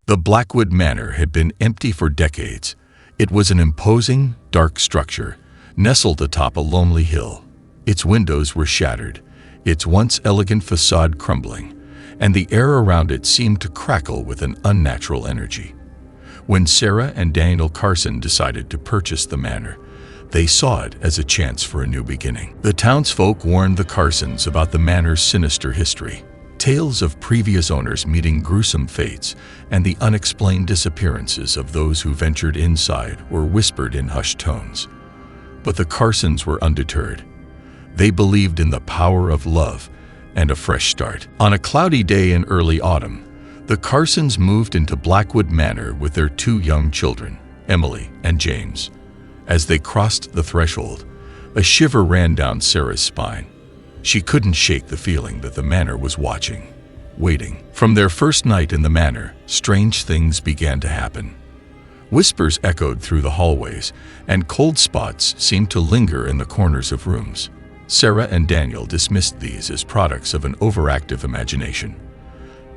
The Blackwood Manor had been empty for decades. It was an imposing, dark structure, nestled atop a lonely hill. Its windows were shattered, its once elegant facade crumbling, and the air around it seemed to crackle with an unnatural energy. When Sarah and Daniel Carson decided to purchase the manor, they saw it as a chance for a new beginning. The townsfolk warned the Carsons about the manor's sinister history. Tales of previous owners meeting gruesome fates and the unexplained disappearances of those who ventured inside were whispered in hushed tones. But the Carsons were undeterred. They believed in the power of love and a fresh start. On a cloudy day in early autumn, the Carsons moved into Blackwood Manor with their two young children, Emily and James. As they crossed the threshold, a shiver ran down Sarah's spine. She couldn't shake the feeling that the manor was watching, waiting. From their first night in the manor, strange things began to happen. Whispers echoed through the hallways, and cold spots seemed to linger in the corners of rooms. Sarah and Daniel dismissed these as products of an overactive imagination.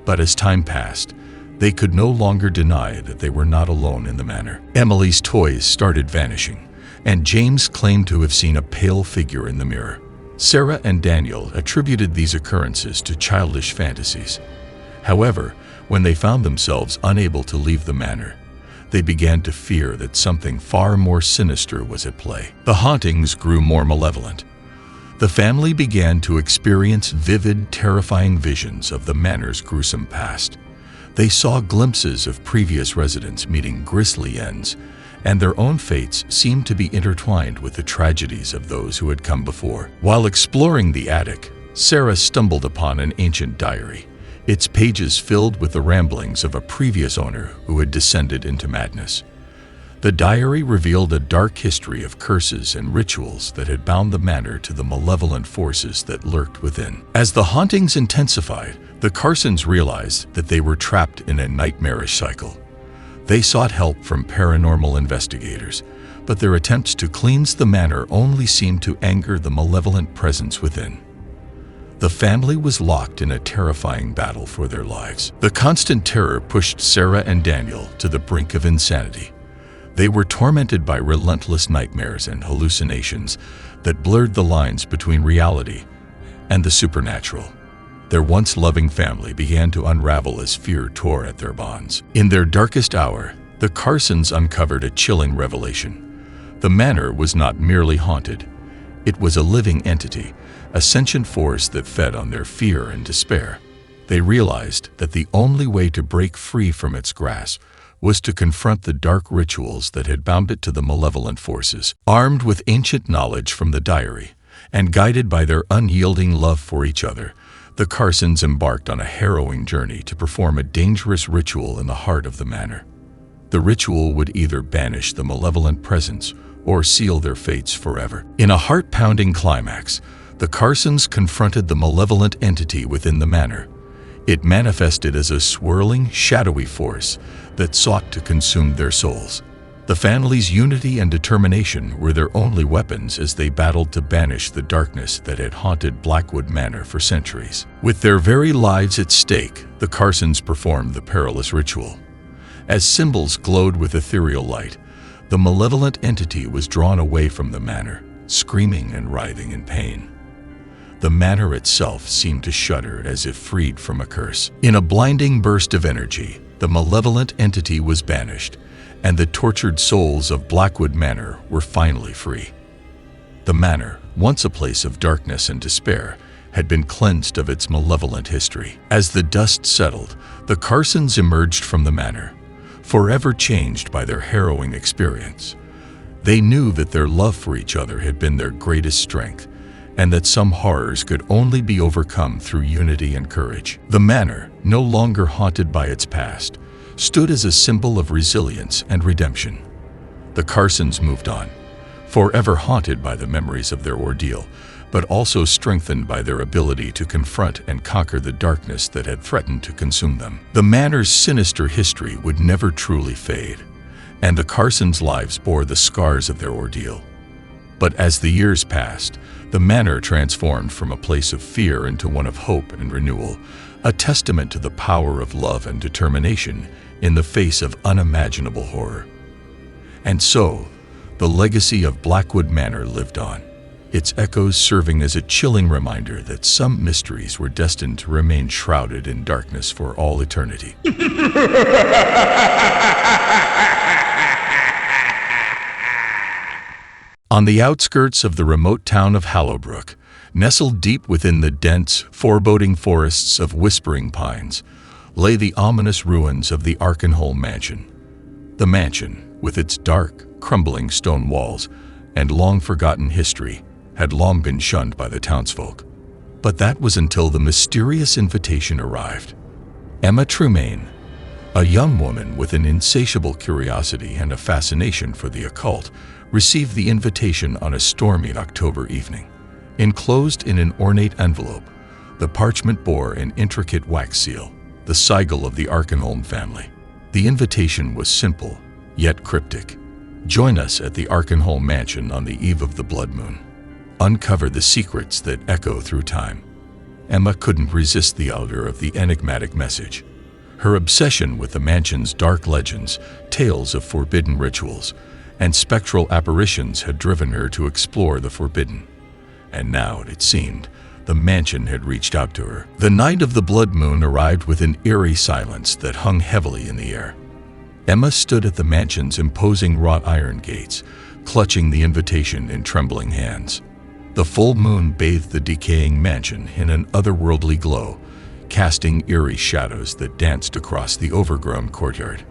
But as time passed, they could no longer deny that they were not alone in the manor. Emily's toys started vanishing, and James claimed to have seen a pale figure in the mirror. Sarah and Daniel attributed these occurrences to childish fantasies. However, when they found themselves unable to leave the manor, they began to fear that something far more sinister was at play. The hauntings grew more malevolent. The family began to experience vivid, terrifying visions of the manor's gruesome past. They saw glimpses of previous residents meeting grisly ends, and their own fates seemed to be intertwined with the tragedies of those who had come before. While exploring the attic, Sarah stumbled upon an ancient diary, its pages filled with the ramblings of a previous owner who had descended into madness. The diary revealed a dark history of curses and rituals that had bound the manor to the malevolent forces that lurked within. As the hauntings intensified, the Carsons realized that they were trapped in a nightmarish cycle. They sought help from paranormal investigators, but their attempts to cleanse the manor only seemed to anger the malevolent presence within. The family was locked in a terrifying battle for their lives. The constant terror pushed Sarah and Daniel to the brink of insanity. They were tormented by relentless nightmares and hallucinations that blurred the lines between reality and the supernatural. Their once loving family began to unravel as fear tore at their bonds. In their darkest hour, the Carsons uncovered a chilling revelation. The manor was not merely haunted. It was a living entity, a sentient force that fed on their fear and despair. They realized that the only way to break free from its grasp was to confront the dark rituals that had bound it to the malevolent forces. Armed with ancient knowledge from the diary, and guided by their unyielding love for each other, the Carsons embarked on a harrowing journey to perform a dangerous ritual in the heart of the manor. The ritual would either banish the malevolent presence or seal their fates forever. In a heart-pounding climax, the Carsons confronted the malevolent entity within the manor. It manifested as a swirling, shadowy force that sought to consume their souls. The family's unity and determination were their only weapons as they battled to banish the darkness that had haunted Blackwood Manor for centuries. With their very lives at stake, the Carsons performed the perilous ritual. As symbols glowed with ethereal light, the malevolent entity was drawn away from the manor, screaming and writhing in pain. The manor itself seemed to shudder as if freed from a curse. In a blinding burst of energy, the malevolent entity was banished, and the tortured souls of Blackwood Manor were finally free. The manor, once a place of darkness and despair, had been cleansed of its malevolent history. As the dust settled, the Carsons emerged from the manor, forever changed by their harrowing experience. They knew that their love for each other had been their greatest strength, and that some horrors could only be overcome through unity and courage. The manor, no longer haunted by its past, stood as a symbol of resilience and redemption. The Carsons moved on, forever haunted by the memories of their ordeal, but also strengthened by their ability to confront and conquer the darkness that had threatened to consume them. The manor's sinister history would never truly fade, and the Carsons' lives bore the scars of their ordeal. But as the years passed, The manor transformed from a place of fear into one of hope and renewal, a testament to the power of love and determination in the face of unimaginable horror. And so, the legacy of Blackwood Manor lived on, its echoes serving as a chilling reminder that some mysteries were destined to remain shrouded in darkness for all eternity. On the outskirts of the remote town of Hallowbrook, nestled deep within the dense, foreboding forests of whispering pines, lay the ominous ruins of the Arkenholm mansion. The mansion, with its dark, crumbling stone walls and long-forgotten history, had long been shunned by the townsfolk. But that was until the mysterious invitation arrived. Emma Tremaine, a young woman with an insatiable curiosity and a fascination for the occult, received the invitation on a stormy October evening. Enclosed in an ornate envelope, the parchment bore an intricate wax seal, the sigil of the Arkenholm family. The invitation was simple, yet cryptic. Join us at the Arkenholm mansion on the eve of the blood moon. Uncover the secrets that echo through time. Emma couldn't resist the allure of the enigmatic message. Her obsession with the mansion's dark legends, tales of forbidden rituals, and spectral apparitions had driven her to explore the forbidden. And now, it seemed, the mansion had reached out to her. The night of the blood moon arrived with an eerie silence that hung heavily in the air. Emma stood at the mansion's imposing wrought iron gates, clutching the invitation in trembling hands. The full moon bathed the decaying mansion in an otherworldly glow, casting eerie shadows that danced across the overgrown courtyard.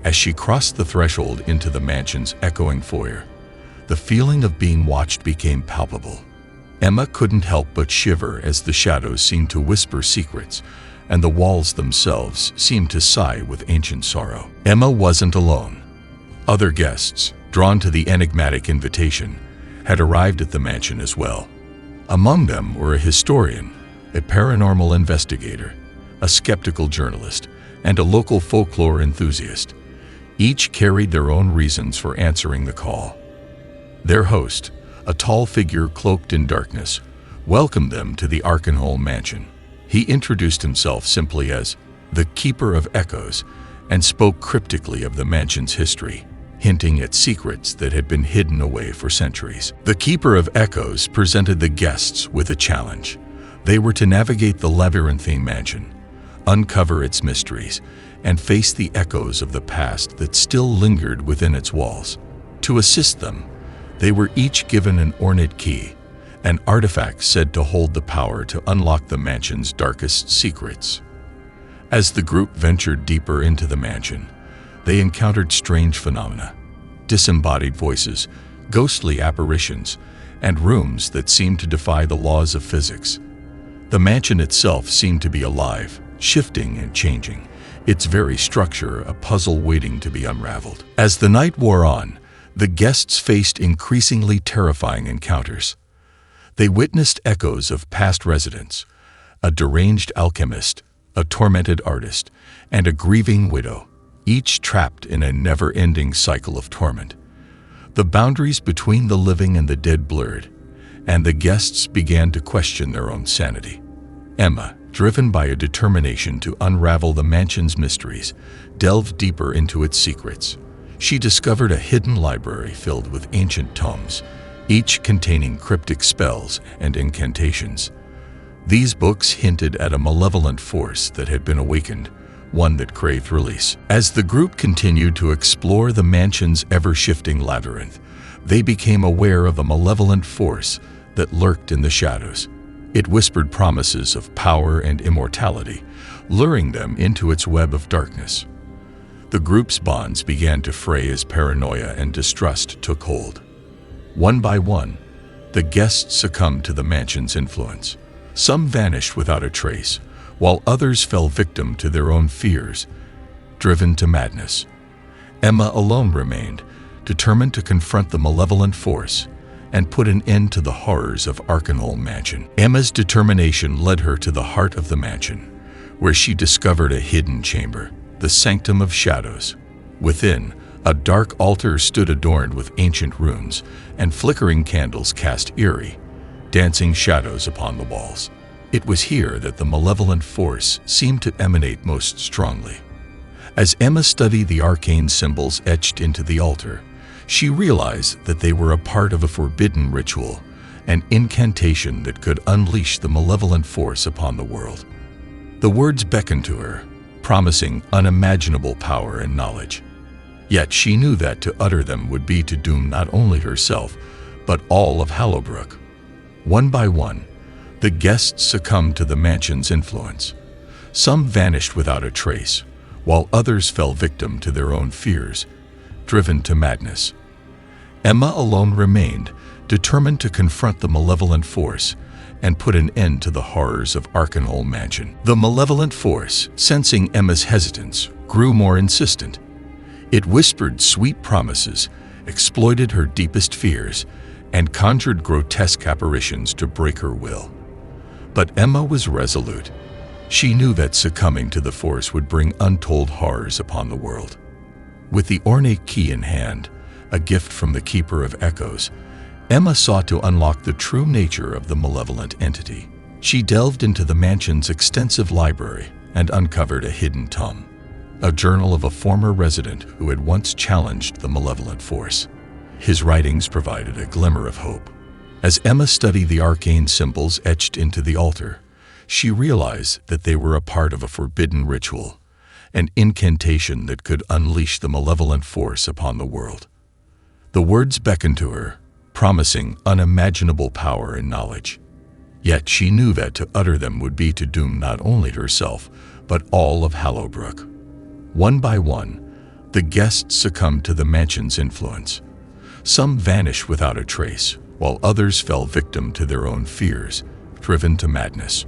As she crossed the threshold into the mansion's echoing foyer, the feeling of being watched became palpable. Emma couldn't help but shiver as the shadows seemed to whisper secrets, and the walls themselves seemed to sigh with ancient sorrow. Emma wasn't alone. Other guests, drawn to the enigmatic invitation, had arrived at the mansion as well. Among them were a historian, a paranormal investigator, a skeptical journalist, and a local folklore enthusiast. Each carried their own reasons for answering the call. Their host, a tall figure cloaked in darkness, welcomed them to the Arkenholm mansion. He introduced himself simply as the Keeper of Echoes and spoke cryptically of the mansion's history, hinting at secrets that had been hidden away for centuries. The Keeper of Echoes presented the guests with a challenge. They were to navigate the labyrinthine mansion, uncover its mysteries, and face the echoes of the past that still lingered within its walls. To assist them, they were each given an ornate key, an artifact said to hold the power to unlock the mansion's darkest secrets. As the group ventured deeper into the mansion, they encountered strange phenomena, disembodied voices, ghostly apparitions, and rooms that seemed to defy the laws of physics. The mansion itself seemed to be alive, shifting and changing, its very structure a puzzle waiting to be unraveled. As the night wore on, the guests faced increasingly terrifying encounters. They witnessed echoes of past residents, a deranged alchemist, a tormented artist, and a grieving widow, each trapped in a never-ending cycle of torment. The boundaries between the living and the dead blurred, and the guests began to question their own sanity. Emma, driven by a determination to unravel the mansion's mysteries, delved deeper into its secrets. She discovered a hidden library filled with ancient tomes, each containing cryptic spells and incantations. These books hinted at a malevolent force that had been awakened, one that craved release. As the group continued to explore the mansion's ever-shifting labyrinth, they became aware of a malevolent force that lurked in the shadows. It whispered promises of power and immortality, luring them into its web of darkness. The group's bonds began to fray as paranoia and distrust took hold. One by one, the guests succumbed to the mansion's influence. Some vanished without a trace, while others fell victim to their own fears, driven to madness. Emma alone remained, determined to confront the malevolent force and put an end to the horrors of Arkenholm Mansion. Emma's determination led her to the heart of the mansion, where she discovered a hidden chamber, the Sanctum of Shadows. Within, a dark altar stood adorned with ancient runes, and flickering candles cast eerie, dancing shadows upon the walls. It was here that the malevolent force seemed to emanate most strongly. As Emma studied the arcane symbols etched into the altar, she realized that they were a part of a forbidden ritual, an incantation that could unleash the malevolent force upon the world. The words beckoned to her, promising unimaginable power and knowledge. Yet she knew that to utter them would be to doom not only herself, but all of Hallowbrook. One by one, the guests succumbed to the mansion's influence. Some vanished without a trace, while others fell victim to their own fears, driven to madness. Emma alone remained, determined to confront the malevolent force and put an end to the horrors of Arkenholm Mansion. The malevolent force, sensing Emma's hesitance, grew more insistent. It whispered sweet promises, exploited her deepest fears, and conjured grotesque apparitions to break her will. But Emma was resolute. She knew that succumbing to the force would bring untold horrors upon the world. With the ornate key in hand, a gift from the Keeper of Echoes, Emma sought to unlock the true nature of the malevolent entity. She delved into the mansion's extensive library and uncovered a hidden tome, a journal of a former resident who had once challenged the malevolent force. His writings provided a glimmer of hope. As Emma studied the arcane symbols etched into the altar, she realized that they were a part of a forbidden ritual, an incantation that could unleash the malevolent force upon the world. The words beckoned to her, promising unimaginable power and knowledge. Yet she knew that to utter them would be to doom not only herself, but all of Hallowbrook. One by one, the guests succumbed to the mansion's influence. Some vanished without a trace, while others fell victim to their own fears, driven to madness.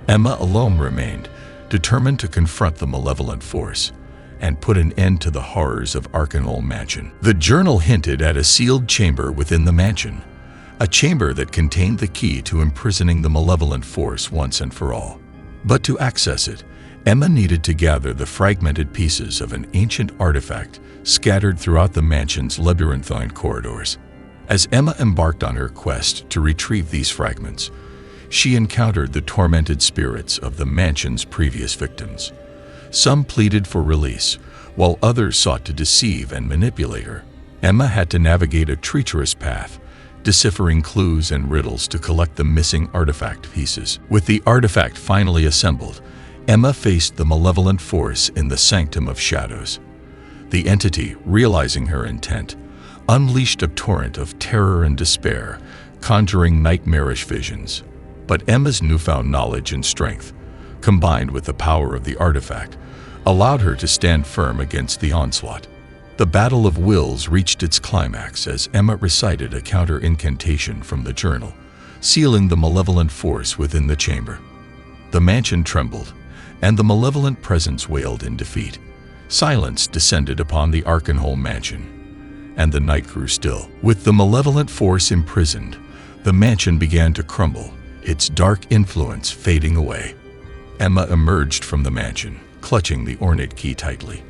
Emma alone remained, determined to confront the malevolent force and put an end to the horrors of Arkenholm Mansion. The journal hinted at a sealed chamber within the mansion, a chamber that contained the key to imprisoning the malevolent force once and for all. But to access it, Emma needed to gather the fragmented pieces of an ancient artifact scattered throughout the mansion's labyrinthine corridors. As Emma embarked on her quest to retrieve these fragments, she encountered the tormented spirits of the mansion's previous victims. Some pleaded for release, while others sought to deceive and manipulate her. Emma had to navigate a treacherous path, deciphering clues and riddles to collect the missing artifact pieces. With the artifact finally assembled, Emma faced the malevolent force in the Sanctum of Shadows. The entity, realizing her intent, unleashed a torrent of terror and despair, conjuring nightmarish visions. But Emma's newfound knowledge and strength, combined with the power of the artifact, allowed her to stand firm against the onslaught. The battle of wills reached its climax as Emma recited a counter incantation from the journal, sealing the malevolent force within the chamber. The mansion trembled, and the malevolent presence wailed in defeat. Silence descended upon the Arkenholm Mansion, and the night grew still. With the malevolent force imprisoned, the mansion began to crumble, its dark influence fading away. Emma emerged from the mansion, clutching the ornate key tightly.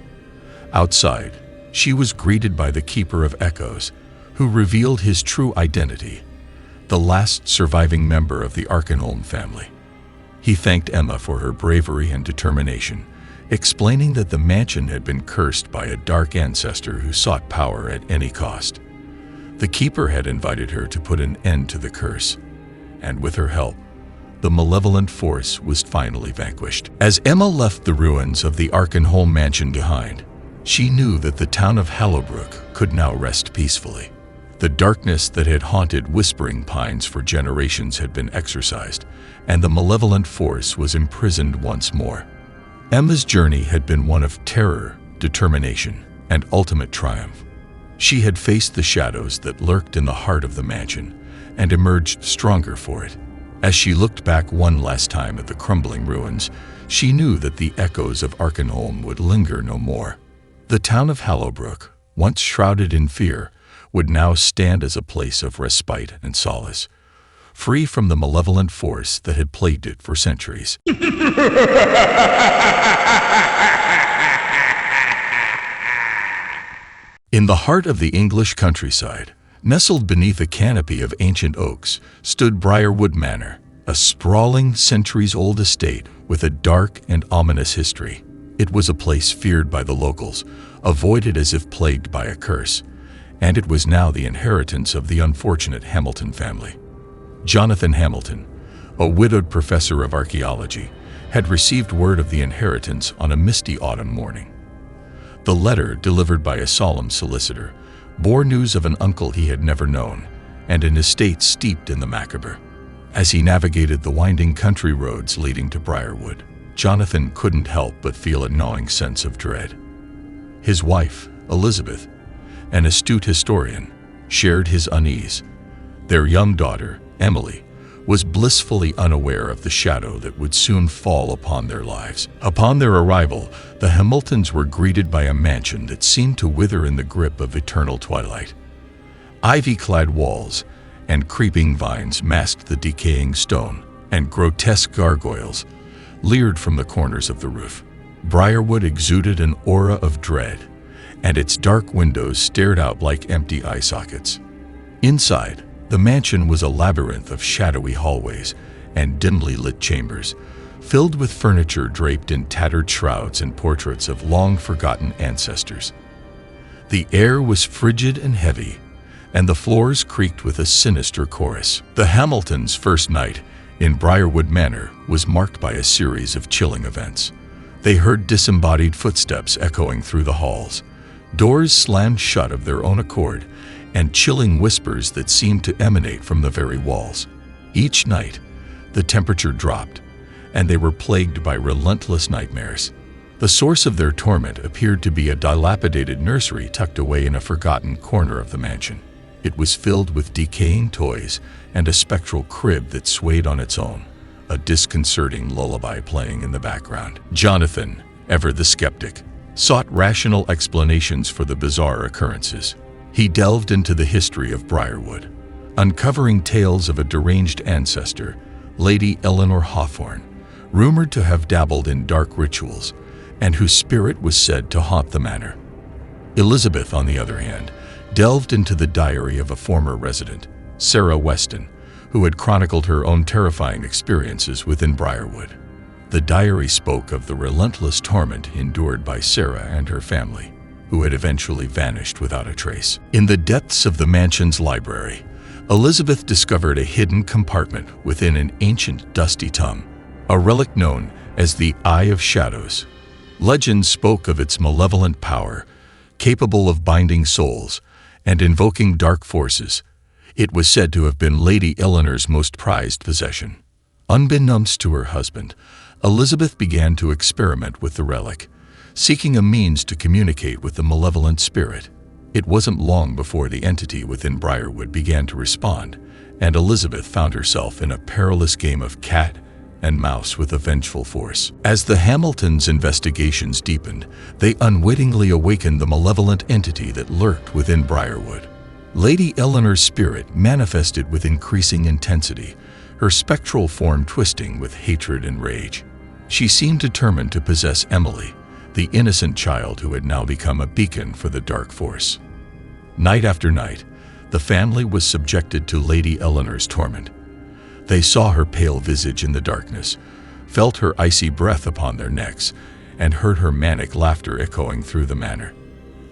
Outside, she was greeted by the Keeper of Echoes, who revealed his true identity, the last surviving member of the Arkenholm family. He thanked Emma for her bravery and determination, explaining that the mansion had been cursed by a dark ancestor who sought power at any cost. The Keeper had invited her to put an end to the curse, and with her help, the malevolent force was finally vanquished. As Emma left the ruins of the Arkenholm Mansion behind, she knew that the town of Hallowbrook could now rest peacefully. The darkness that had haunted Whispering Pines for generations had been exorcised, and the malevolent force was imprisoned once more. Emma's journey had been one of terror, determination, and ultimate triumph. She had faced the shadows that lurked in the heart of the mansion and emerged stronger for it. As she looked back one last time at the crumbling ruins, she knew that the echoes of Arkenholm would linger no more. The town of Hallowbrook, once shrouded in fear, would now stand as a place of respite and solace, free from the malevolent force that had plagued it for centuries. In the heart of the English countryside, Nestled beneath a canopy of ancient oaks stood Brierwood Manor, a sprawling, centuries-old estate with a dark and ominous history. It was a place feared by the locals, avoided as if plagued by a curse, and it was now the inheritance of the unfortunate Hamilton family. Jonathan Hamilton, a widowed professor of archaeology, had received word of the inheritance on a misty autumn morning. The letter, delivered by a solemn solicitor, bore news of an uncle he had never known and an estate steeped in the macabre. As he navigated the winding country roads leading to Brierwood, Jonathan couldn't help but feel a gnawing sense of dread. His wife, Elizabeth, an astute historian, shared his unease. Their young daughter, Emily, was blissfully unaware of the shadow that would soon fall upon their lives. Upon their arrival, the Hamiltons were greeted by a mansion that seemed to wither in the grip of eternal twilight. Ivy-clad walls and creeping vines masked the decaying stone, and grotesque gargoyles leered from the corners of the roof. Brierwood exuded an aura of dread, and its dark windows stared out like empty eye sockets. Inside, the mansion was a labyrinth of shadowy hallways and dimly lit chambers, filled with furniture draped in tattered shrouds and portraits of long-forgotten ancestors. The air was frigid and heavy, and the floors creaked with a sinister chorus. The Hamiltons' first night in Brierwood Manor was marked by a series of chilling events. They heard disembodied footsteps echoing through the halls, doors slammed shut of their own accord, and chilling whispers that seemed to emanate from the very walls. Each night, the temperature dropped, and they were plagued by relentless nightmares. The source of their torment appeared to be a dilapidated nursery tucked away in a forgotten corner of the mansion. It was filled with decaying toys and a spectral crib that swayed on its own, a disconcerting lullaby playing in the background. Jonathan, ever the skeptic, sought rational explanations for the bizarre occurrences. He delved into the history of Brierwood, uncovering tales of a deranged ancestor, Lady Eleanor Hawthorne, rumored to have dabbled in dark rituals, and whose spirit was said to haunt the manor. Elizabeth, on the other hand, delved into the diary of a former resident, Sarah Weston, who had chronicled her own terrifying experiences within Brierwood. The diary spoke of the relentless torment endured by Sarah and her family, who had eventually vanished without a trace. In the depths of the mansion's library, Elizabeth discovered a hidden compartment within an ancient dusty tome, a relic known as the Eye of Shadows. Legend spoke of its malevolent power, capable of binding souls and invoking dark forces. It was said to have been Lady Eleanor's most prized possession. Unbeknownst to her husband, Elizabeth began to experiment with the relic, seeking a means to communicate with the malevolent spirit. It wasn't long before the entity within Brierwood began to respond, and Elizabeth found herself in a perilous game of cat and mouse with a vengeful force. As the Hamiltons' investigations deepened, they unwittingly awakened the malevolent entity that lurked within Brierwood. Lady Eleanor's spirit manifested with increasing intensity, her spectral form twisting with hatred and rage. She seemed determined to possess Emily, the innocent child who had now become a beacon for the dark force. Night after night, the family was subjected to Lady Eleanor's torment. They saw her pale visage in the darkness, felt her icy breath upon their necks, and heard her manic laughter echoing through the manor.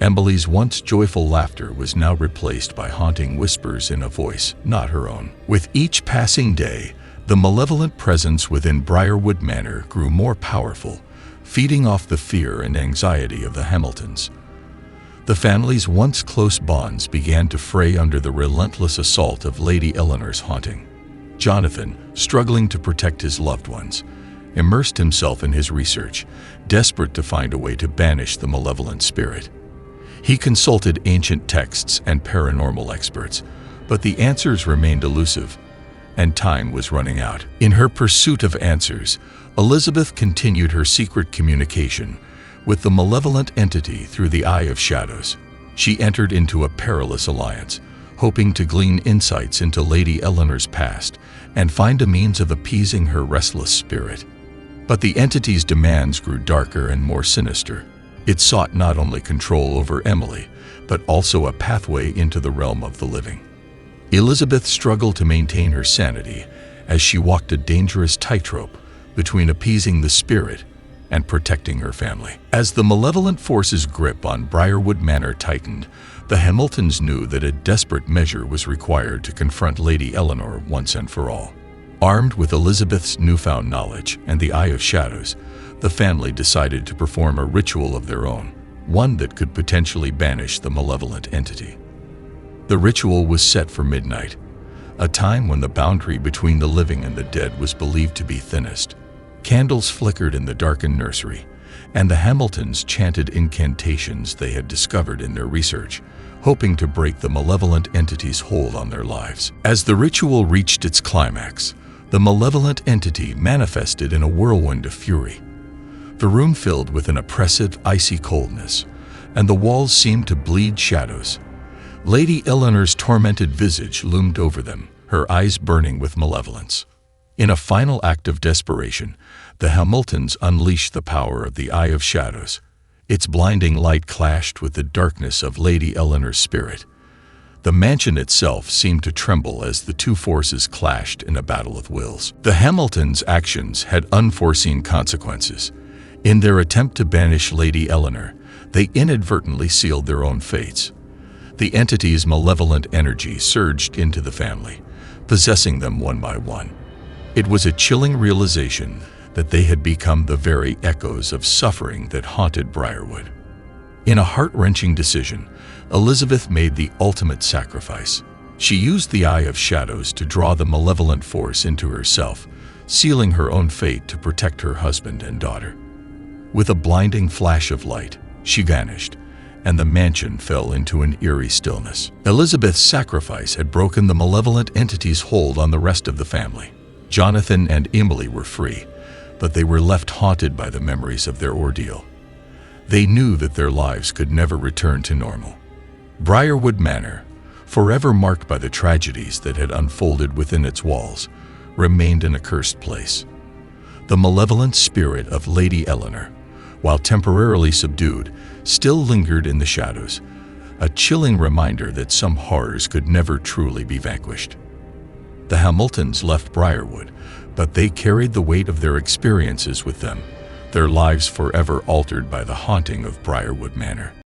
Emily's once joyful laughter was now replaced by haunting whispers in a voice not her own. With each passing day, the malevolent presence within Brierwood Manor grew more powerful, feeding off the fear and anxiety of the Hamiltons. The family's once close bonds began to fray under the relentless assault of Lady Eleanor's haunting. Jonathan, struggling to protect his loved ones, immersed himself in his research, desperate to find a way to banish the malevolent spirit. He consulted ancient texts and paranormal experts, but the answers remained elusive, and time was running out. In her pursuit of answers, Elizabeth continued her secret communication with the malevolent entity through the Eye of Shadows. She entered into a perilous alliance, hoping to glean insights into Lady Eleanor's past and find a means of appeasing her restless spirit. But the entity's demands grew darker and more sinister. It sought not only control over Emily, but also a pathway into the realm of the living. Elizabeth struggled to maintain her sanity as she walked a dangerous tightrope between appeasing the spirit and protecting her family. As the malevolent force's grip on Brierwood Manor tightened, the Hamiltons knew that a desperate measure was required to confront Lady Eleanor once and for all. Armed with Elizabeth's newfound knowledge and the Eye of Shadows, the family decided to perform a ritual of their own, one that could potentially banish the malevolent entity. The ritual was set for midnight, a time when the boundary between the living and the dead was believed to be thinnest. Candles flickered in the darkened nursery, and the Hamiltons chanted incantations they had discovered in their research, hoping to break the malevolent entity's hold on their lives. As the ritual reached its climax, the malevolent entity manifested in a whirlwind of fury. The room filled with an oppressive, icy coldness, and the walls seemed to bleed shadows. Lady Eleanor's tormented visage loomed over them, her eyes burning with malevolence. In a final act of desperation, the Hamiltons unleashed the power of the Eye of Shadows. Its blinding light clashed with the darkness of Lady Eleanor's spirit. The mansion itself seemed to tremble as the two forces clashed in a battle of wills. The Hamiltons' actions had unforeseen consequences. In their attempt to banish Lady Eleanor, they inadvertently sealed their own fates. The entity's malevolent energy surged into the family, possessing them one by one. It was a chilling realization that they had become the very echoes of suffering that haunted Brierwood. In a heart-wrenching decision, Elizabeth made the ultimate sacrifice. She used the Eye of Shadows to draw the malevolent force into herself, sealing her own fate to protect her husband and daughter. With a blinding flash of light, she vanished, and the mansion fell into an eerie stillness. Elizabeth's sacrifice had broken the malevolent entity's hold on the rest of the family. Jonathan and Emily were free, but they were left haunted by the memories of their ordeal. They knew that their lives could never return to normal. Brierwood Manor, forever marked by the tragedies that had unfolded within its walls, remained an accursed place. The malevolent spirit of Lady Eleanor, while temporarily subdued, still lingered in the shadows, a chilling reminder that some horrors could never truly be vanquished. The Hamiltons left Brierwood, but they carried the weight of their experiences with them, their lives forever altered by the haunting of Brierwood Manor.